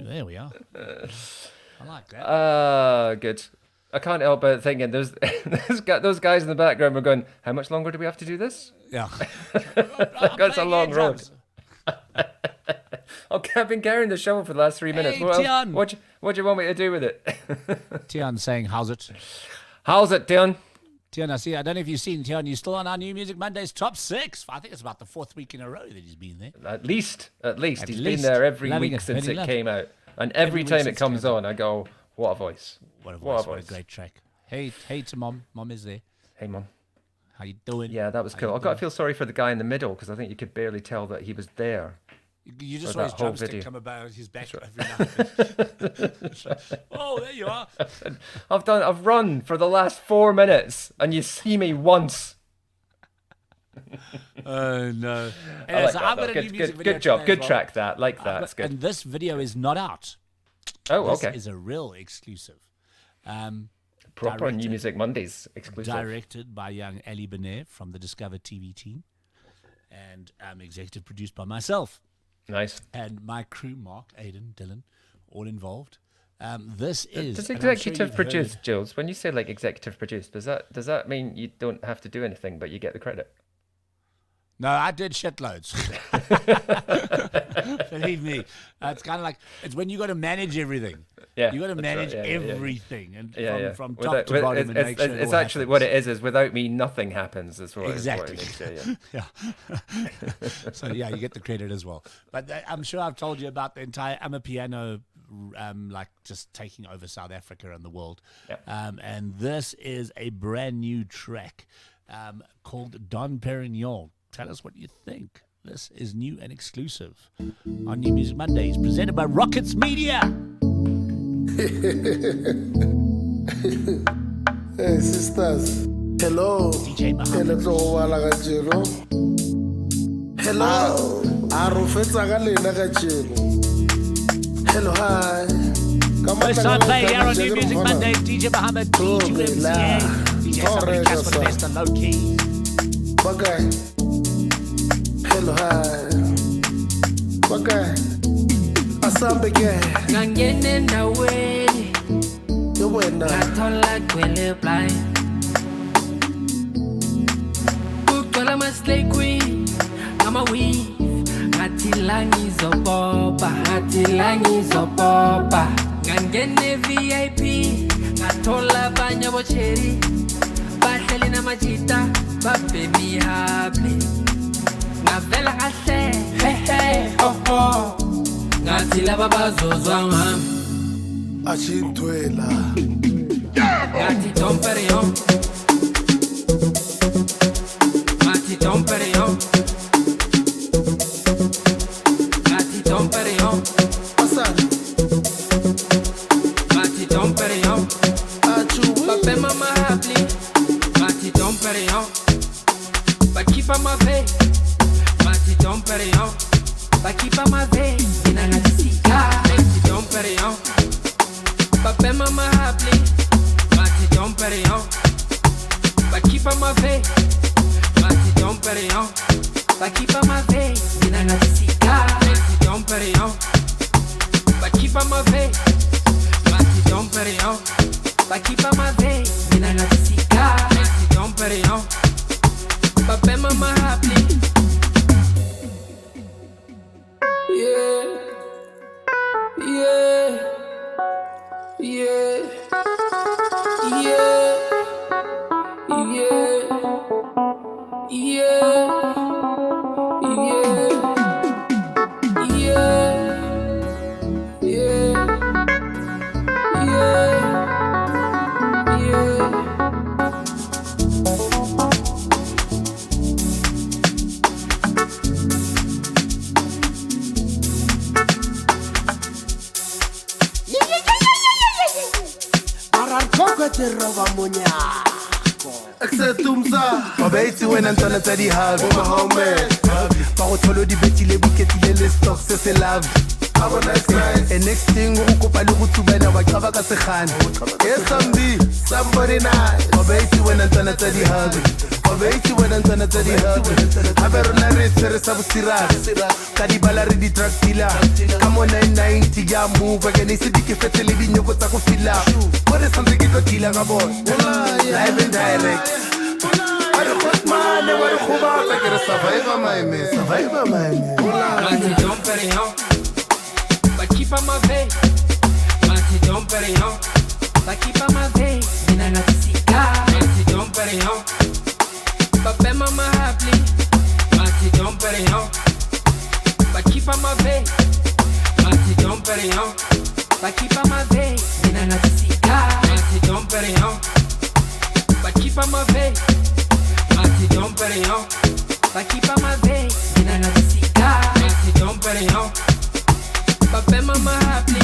There we are. I like that. Good. I can't help but thinking those guys in the background were going, how much longer do we have to do this? Yeah. That's a long road. Okay, I've been carrying the shovel for the last 3 minutes. Hey, What Tian. do you want me to do with it? Tian saying, how's it? How's it, Tian? Tian, I don't know if you've seen Tian, you're still on our New Music Mondays top 6. I think it's about the 4th week in a row that he's been there. At least. He's least. been there every Loving week it, since really it love came out. And every week time it since it comes came on, I go, what a voice. What a voice, what a great track. Hey to Mom. Mom is there. Hey, Mom. How you doing? Yeah, that was cool. I've got to feel sorry for the guy in the middle because I think you could barely tell that he was there. You just for saw his that whole drumstick video. come about his back every now. Oh, there you are. I've run for the last 4 minutes and you see me once. Oh no! I like so that, I've though. got a new music video Good job. today Good as well. track that. Like that. It's good. And this video is not out. Oh, This okay. is a real exclusive. Proper New directed- Music Mondays exclusive. Directed by young Ali Benair from the DiscovrTV team, and executive produced by myself Nice. and my crew: Mark, Aidan, Dylan, all involved. This is Does and I'm sure executive you've produce, heard- Jules? When you say like executive produce, does that mean you don't have to do anything but you get the credit? No, I did shitloads. Believe me, it's kind of like it's when you got to manage everything. Yeah, you got to that's manage right. Yeah. everything, and Yeah, from Without- top to bottom, and make sure it's all actually happens. what it is without me, nothing happens. Is what Exactly. Is what it means, yeah. So yeah, you get the credit as well. But I'm sure I've told you about the entire Amapiano, like just taking over South Africa and the world. Yep. And this is a brand new track called Don Perignon. Tell us what you think. This is new and exclusive on New Music Mondays, presented by Rockets Media. Hey sisters, hello. DJ Muhammad. Hello. Arufetsa ka lena kajeno. Hello, hi. First time playing here on New Music Mondays, DJ Muhammad, DJ somebody Casper the Best and Low Key. Okay. Hello, hi. Okay. Asambe ke. Ngangene ndaweni Yo wena. ngathola gwele blind kugcwala ama-slay queen ngama-weave ngathi la ngizopopa ngangene VIP ngathola abanye abocheri bahleli namajita babhemi happy ngavela kahle hehe ho ho ngathi laba bazozwa ngami Achintwela. ngathi dompereon ngathi dompereon ngathi dompereon Pasana. ngathi dompereon Achu. Pape mama happy ngathi dompereon bakipa mave ngathi dompereon bakipa mave mina ngathi sika ngathi dompereon Pape mama happy ngathi dompereon bakipa mave ngathi dompereon bakipa mave mina ngathi sika ngathi dompereon bakipa mave ngathi dompereon bakipa mave mina ngathi sika ngathi dompereon Pape mama happy yeah yeah yeah yeah yeah yeah yeah yeah yeah yeah Ararkoko te roba muñaco. Excetumza. Babeiti wena ntwana tsa di hub. My homie. Ba go tholo di betile buketile le stock se se love. And next thing o kopa le go tsubela wa qaba ka segane. Yes somebody nice. Babeiti wena ntwana tsa di hub. Babeiti wena ntwana tsa di hub. Habe rona re tsere sa bosirasi. Ka di bala re di drug dealer. Come on 990 ya move again ise di ke fetse le dinyoko tsa go fila. What is something ke go dealer ka bona. Live and direct. I don't want money, what a kuba, like a survivor, my man, survivor, my man. Ngathi dompereon bakipa mave ngathi dompereon bakipa mave mina ngathi sika ngathi dompereon Pape mama happy ngathi dompereon bakipa mave ngathi dompereon bakipa mave mina ngathi sika ngathi dompereon bakipa mave ngathi dompereon bakipa mave mina ngathi sika ngathi dompereon Pape mama happy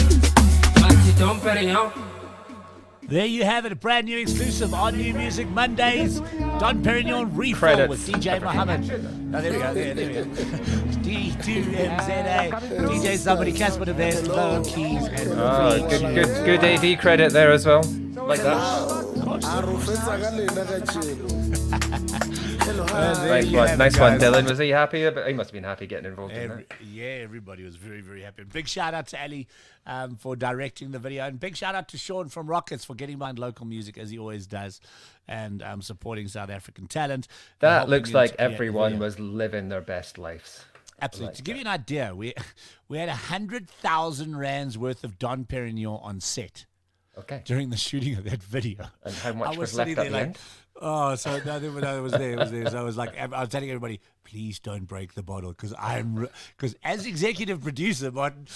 ngathi dompereon There you have it, a brand new exclusive on New Music Mondays. Don Perignon refill Credits. with DJ Muhammad. Oh, there we go, there we go. D2MZA, DJ somebody, Casper the Best, Low Keys, and Oh, good AV credit there as well. Like that. Arufetsa ka lena ka chelo. Hello, hi. Nice one, Dylan. Was he happy? He must have been happy getting involved in that. Yeah, everybody was very, very happy. Big shout out to Ali for directing the video, and big shout out to Sean from Rockets for getting behind local music as he always does, and supporting South African talent. That looks like create the everyone video. was living their best lives. Absolutely. like To give you an idea, we had 100,000 rands worth of Don Perignon on set Okay. during the shooting of that video. And how much I was sitting left at there the like, end? oh, so no, it was there. So I was like, I was telling everybody, please don't break the bottle, because as executive producer, Martin,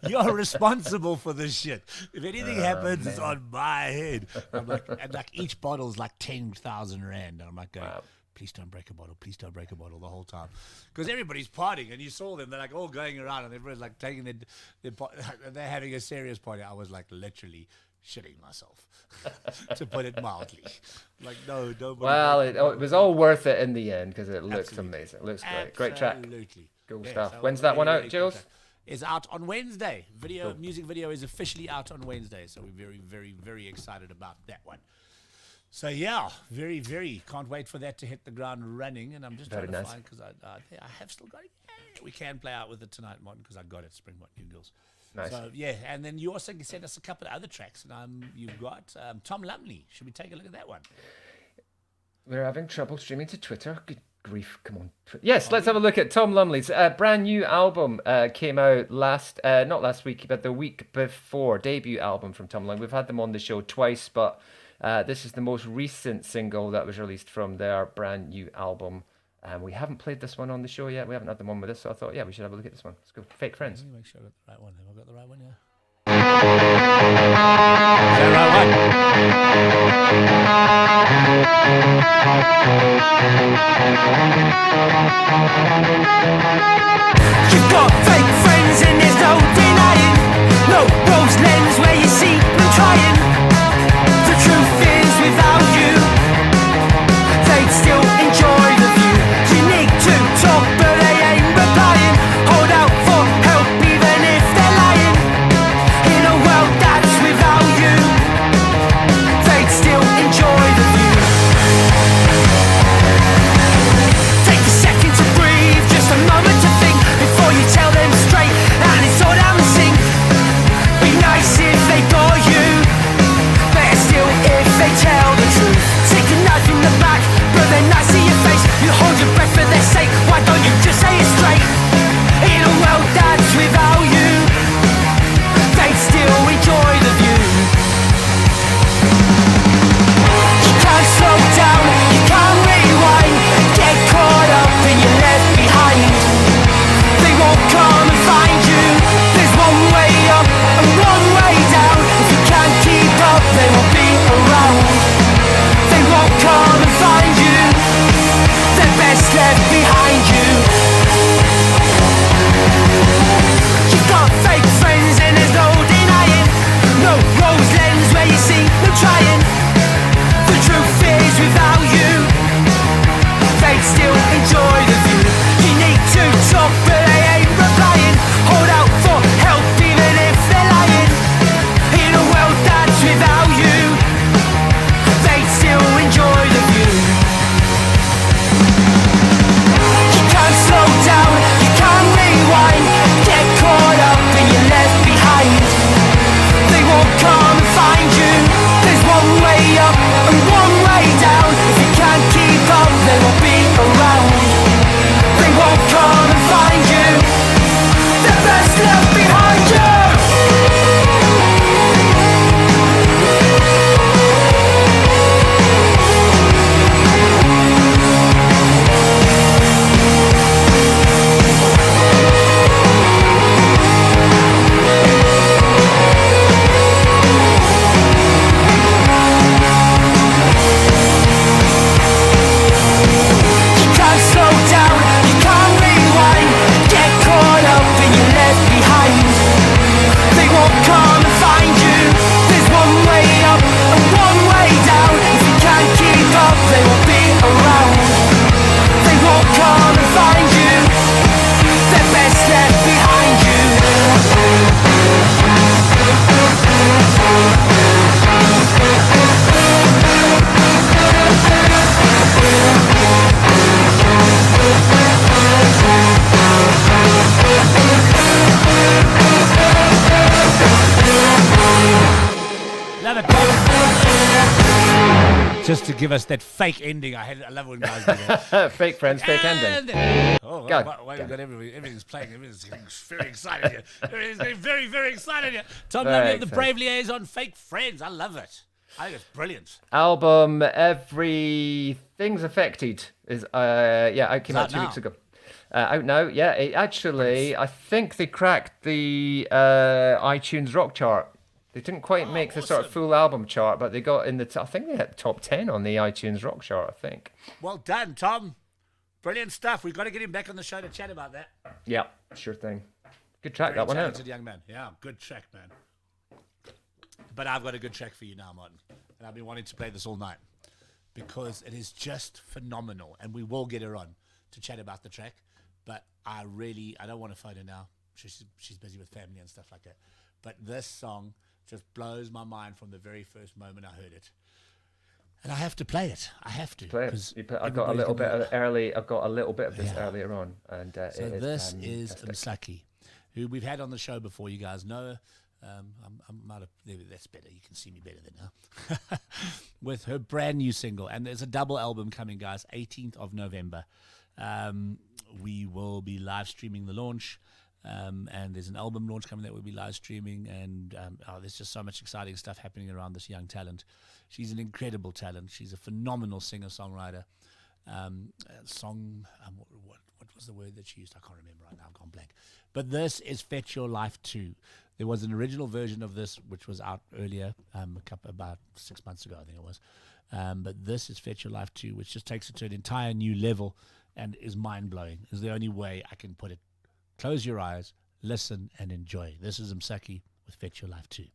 you're responsible for this shit. If anything happens, it's on my head. I'm like, and like each bottle's like 10,000 rand. And I'm like, going, Wow. please don't break a bottle. Please don't break a bottle the whole time, because everybody's partying, and you saw them. They're like all going around, and everybody's like taking they're having a serious party. I was like literally shitting myself, to put it mildly. Like, no. Well, it was all worth it in the end because it looks Absolutely. amazing. It looks great. Great track. Absolutely. Cool Yeah, stuff. so When's that one very, out, very cool Jules? track. It's out on Wednesday. Music video is officially out on Wednesday, so we're very, very, very excited about that one. So yeah, very, very can't wait for that to hit the ground running. And I'm just Very trying to nice. find, because I have still got it. Yeah, we can play out with it tonight, Martin, because I got it. Springboard New Girls. Nice. So yeah, and then you also sent us a couple of other tracks, and you've got Tom Lumley. Should we take a look at that one? We're having trouble streaming to Twitter. grief, come on. Yes, let's have a look at Tom Lumley's brand new album. Came out not last week, but the week before. Debut album from Tom Lumley. We've had them on the show twice, but this is the most recent single that was released from their brand new album. We haven't played this one on the show yet. We haven't had them on with us, so I thought, yeah, we should have a look at this one. Let's go. Fake Friends. Let me make sure I got the right one. Have I got the right one? Yeah. Is that right one? You've got fake friends and there's no denying. No rose lens where you see them trying. The truth is without you, they'd still enjoy the view. You need to talk but they ain't replying. Hold out for help even if they're lying. In a world that's without you, they'd still enjoy the view. Take a second to breathe, just a moment to think before you tell them straight and it's all down the sink. Be nice if they got you, better still if they tell the truth. Take a knife in the back, but they're nice to your face. You hold your breath for their sake, why don't you just say it straight? In a world that's without you, they'd still enjoy the view. You can't slow down, you can't rewind. Get caught up and you're left behind. They won't come and find you. There's one way up and one way down. If you can't keep up, they won't be around. They won't come and find you. They're best left behind you. You've got fake friends and there's no denying. No rose lens where you see them trying. The truth is without you, they'd still enjoy the view. You need to talk but they ain't replying. Hold out for help even if they're lying. In a world that's without you, they'd still enjoy the view. You can't slow down, you can't rewind. Get caught up and you're left behind. They won't come and find you. There's one way up and one way down. If you can't keep up, they won't be around. They won't come and find you. They're best left behind you. You can't slow down, you can't rewind. Get caught up and you're left behind. They won't come and find you. There's one way up and one way down. If you can't keep up, they won't be around. They won't come and find you. They're best left behind you. Love it. Just to give us that fake ending. I love when guys do that. Fake Friends, fake ending. Oh, God. why we've got everything's playing. Everything's getting very excited here. Everything's getting very, very excited here. Tom Very Lumley of the excited. Brave Liaison, Fake Friends. I love it. I think it's brilliant. Album Everything's Affected is it came out 2 weeks ago. Out now, yeah. It actually, I think they cracked the iTunes rock chart. They didn't quite make the sort of full album chart, but they got in the. I think they hit top 10 on the iTunes rock chart. I think. Well done, Tom. Brilliant stuff. We've got to get him back on the show to chat about that. Yeah, sure thing. Good track, Very that one out. talented young man. Yeah, good track, man. But I've got a good track for you now, Martin. And I've been wanting to play this all night because it is just phenomenal. And we will get her on to chat about the track. But I don't want to phone her now. She's busy with family and stuff like that. But this song just blows my mind from the very first moment I heard it. And I have to play it. I have to. Play it. I got a little bit of early. I've got a little bit of this earlier on, and so this is Msaki, who we've had on the show before. You guys know That's better. You can see me better than now. With her brand new single. And there's a double album coming, guys, 18th of November. We will be live streaming the launch. And there's an album launch coming that we'll be live streaming. And there's just so much exciting stuff happening around this young talent. She's an incredible talent. She's a phenomenal singer-songwriter. What was the word that she used? I can't remember right now. I've gone blank. But this is Fetch Your Life 2. There was an original version of this which was out earlier, about 6 months ago, I think it was. But this is Fetch Your Life 2, which just takes it to an entire new level and is mind-blowing. Is the only way I can put it. Close your eyes, listen, and enjoy. This is Msaki with Fetch Your Life 2.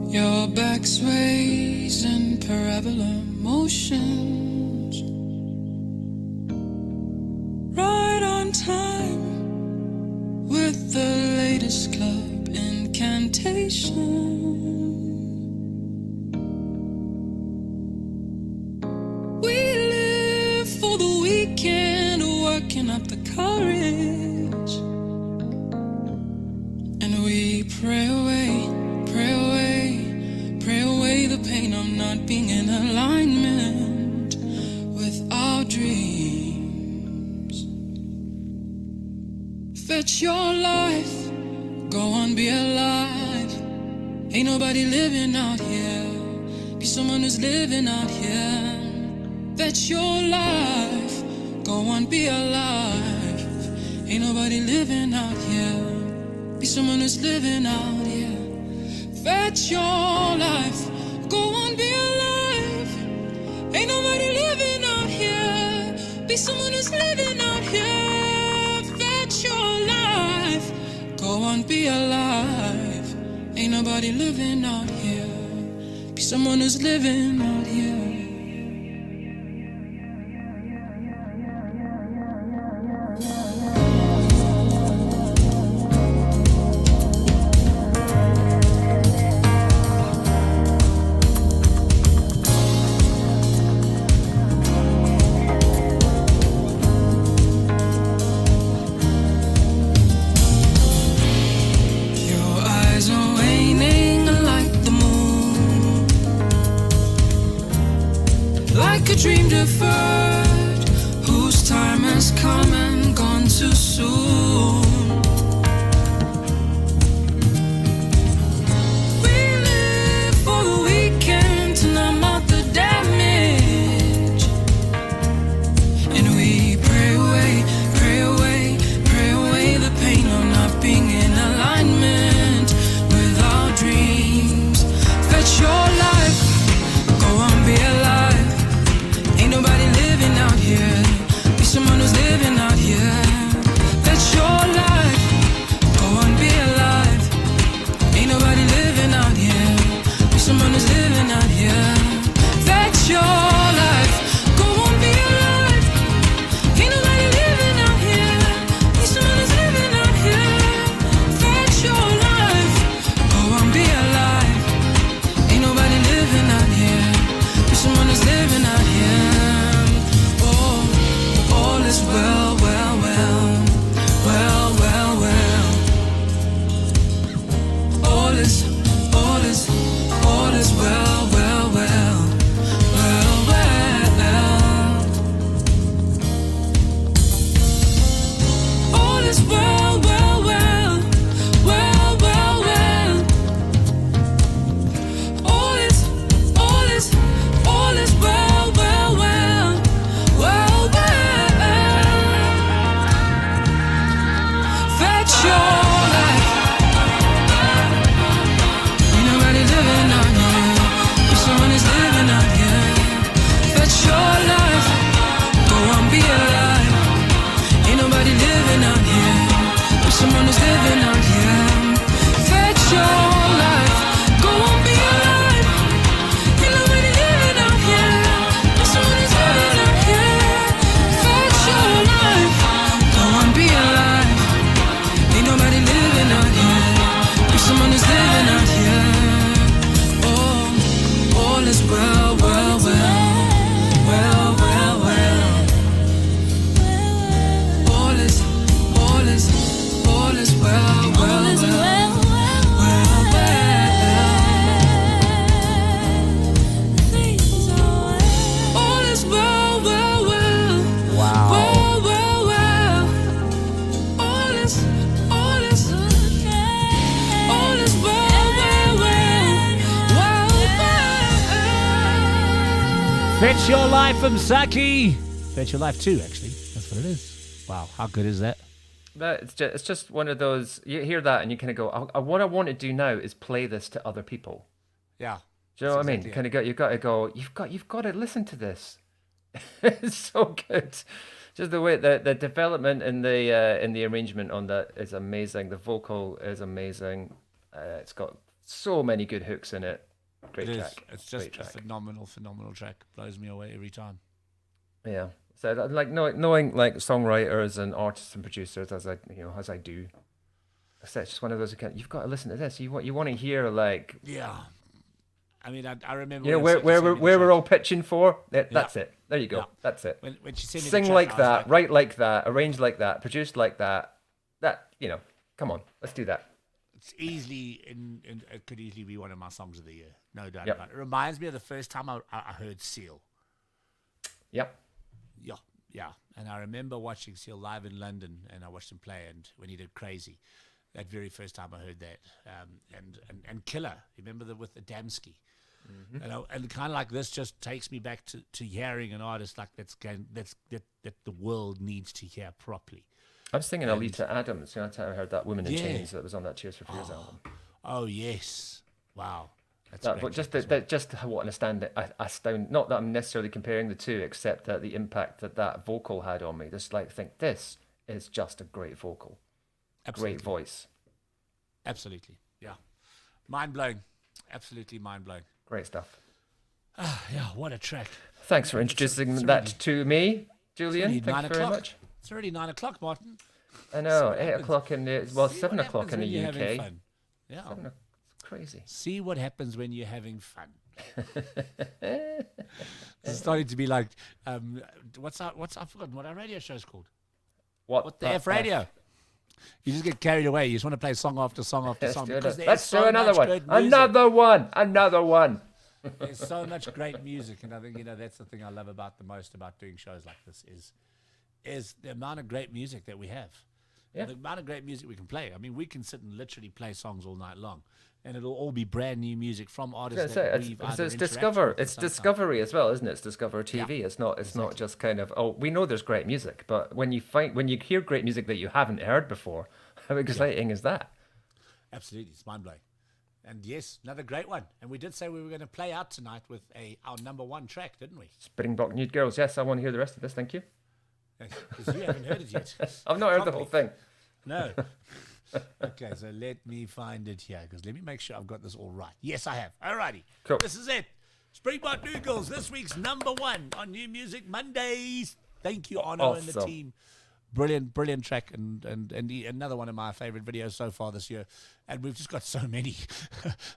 Your back sways in parabola motions, right on time with the latest club incantation. We live for the weekend, working up the courage, and we pray away, pray away, pray away the pain of not being in alignment with our dreams. Fetch your life, go on, be alive. Ain't nobody living out here, be someone who's living out here. Fetch your life, go on, be alive. Ain't nobody living out here, be someone who's living out here. Fetch your life, go on, be alive. Ain't nobody living out here, be someone who's living out here. Fetch your life, go on, be alive. Ain't nobody living out here, be someone who's living out here. Like a dream deferred, whose time has come and gone too soon. We live for the weekend to numb out the damage, and we pray away, pray away, pray away the pain of not being in alignment with our dreams. Fetch your life, go on, be alive. Ain't nobody living out here, be someone who's living out here. Fetch your life. Fetch Your Life from Saki. Fetch Your Life 2, actually. That's what it is. Wow, how good is that? It's just one of those, you hear that and you kind of go, what I want to do now is play this to other people. Yeah. Do you know what I mean? Kind of you've got to go, you've got to listen to this. It's so good. Just the way the development in the arrangement on that is amazing. The vocal is amazing. It's got so many good hooks in it. Great track. It's just a phenomenal track. Blows me away every time. Yeah. So like knowing like songwriters and artists and producers as I do. It's just one of those you've got to listen to this. You want to hear like I mean, I remember. You know where we're all pitching for. That's it. There you go. Yeah. That's it. When she sent me sing like that, write like that, arrange like that, produce like that. That come on, let's do that. It's easily it could easily be one of my songs of the year, no doubt about it. It reminds me of the first time I heard Seal. Yep. Yeah. And I remember watching Seal live in London, and I watched him play, and when he did Crazy, that very first time I heard that, and Killer. Remember with the Damsky. Mm-hmm. And kind of like this just takes me back to hearing an artist like that the world needs to hear properly. I'm singing Alita Adams. I heard that Woman in Chains that was on that Cheers for Fears album. Oh yes, wow. But just what astound. Not that I'm necessarily comparing the two, except that the impact that vocal had on me. Just like think this is just a great vocal, great voice. Absolutely, yeah, mind blowing, absolutely mind blowing. Great stuff. Yeah, what a track. Thanks for introducing that to me, Julian. Thank you very much. It's already 9 o'clock, Martin. I know, 8 o'clock in the 7 o'clock in the UK. Yeah, it's crazy. See what happens when you're having fun. It's starting to be like, what's I've forgotten what our radio show's called. What the F radio? You just get carried away. You just want to play song after song after song. Let's do another one. Another one. There's so much great music, and I think that's the thing I love about the most about doing shows like this is the amount of great music that we have. Yeah. The amount of great music we can play. I mean, we can sit and literally play songs all night long, and it'll all be brand new music from artists that we've either interacted with. It's discovery as well, isn't it? It's DiscovrTV. Yeah. It's not just kind of we know there's great music, but when you hear great music that you haven't heard before, how exciting is that? Absolutely, it's mind blowing. And yes, another great one. And we did say we were going to play out tonight with our number one track, didn't we? Springbok Nude Girls. Yes, I want to hear the rest of this. Thank you. Because you haven't heard it yet. I've not heard the whole thing. No. Okay, so let me find it here, because let me make sure I've got this all right. Yes, I have. Alrighty. Cool. This is it. Springbok Nude Girls, this week's number one on New Music Mondays. Thank you, Arno and the team. Brilliant track, and another one of my favorite videos so far this year. And we've just got so many.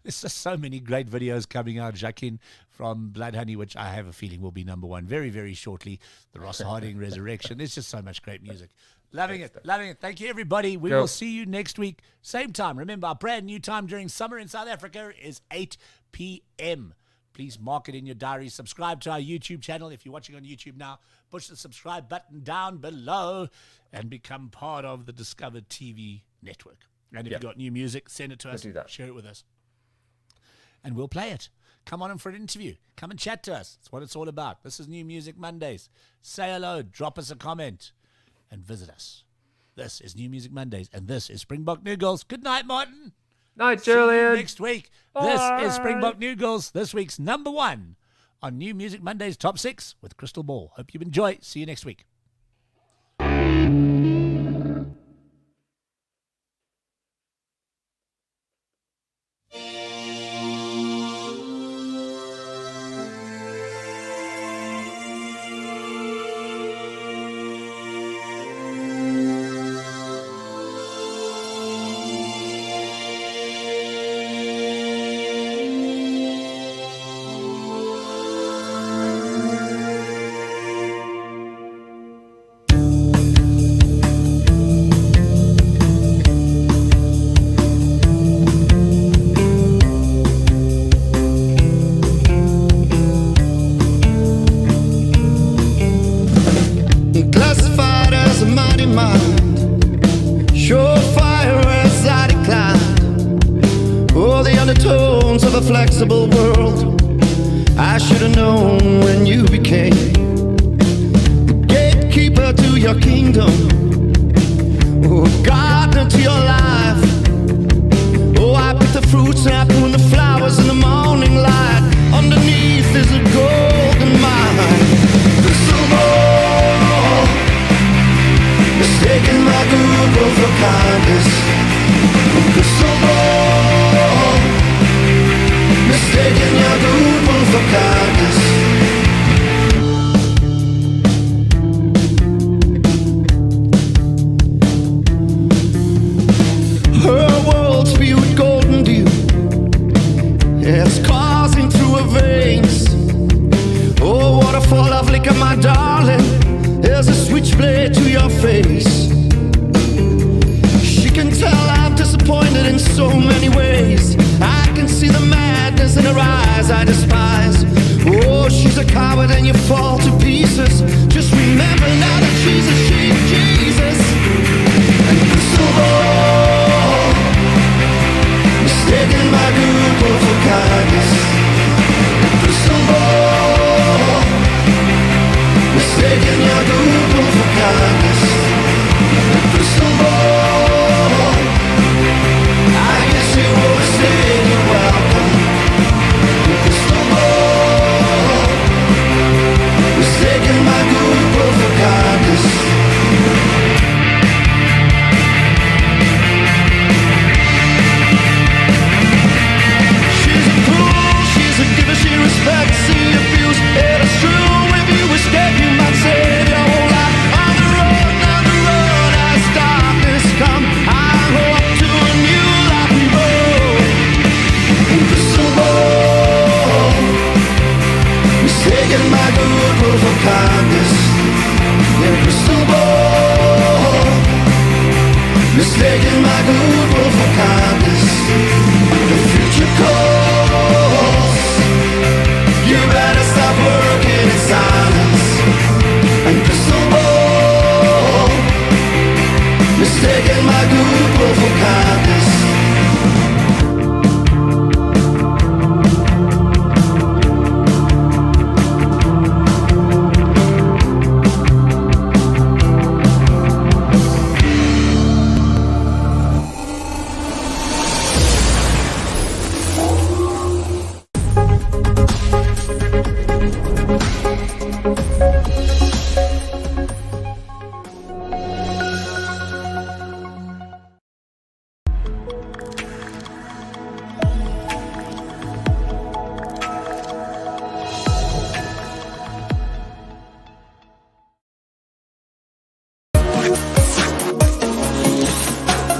There's just so many great videos coming out. Jacquin from Blood Honey, which I have a feeling will be number one very, very shortly. The Ross Harding Resurrection. There's just so much great music. Loving it. Thank you, everybody. We will see you next week. Same time. Remember, our brand new time during summer in South Africa is 8 p.m. Please mark it in your diary. Subscribe to our YouTube channel. If you're watching on YouTube now, push the subscribe button down below and become part of the DiscovrTV network. And if you've got new music, send it to us. Share it with us. And we'll play it. Come on in for an interview. Come and chat to us. That's what it's all about. This is New Music Mondays. Say hello. Drop us a comment. And visit us. This is New Music Mondays. And this is Springbok Nude Girls. Good night, Martin. Night, Julian. Next week. Bye. This is Springbok Nude Girls, this week's number one on New Music Mondays Top 6 with Crystal Ball. Hope you enjoy. See you next week. Flexible world I should have known when you became the gatekeeper to your kingdom, oh, gardener to your life. Oh, I pick the fruits and I prune the flowers in the morning light. Underneath is a golden mine. The silver, mistaking my goodwill for kindness. The silver, mistaking your goodwill for kindness. Her world spewed golden dew, it's coursing through her veins. Oh, waterfall of liquor, my darling, there's a switchblade to your face. She can tell I'm disappointed in so many ways. I can see the madness in her eyes I despise. Oh, she's a coward and you fall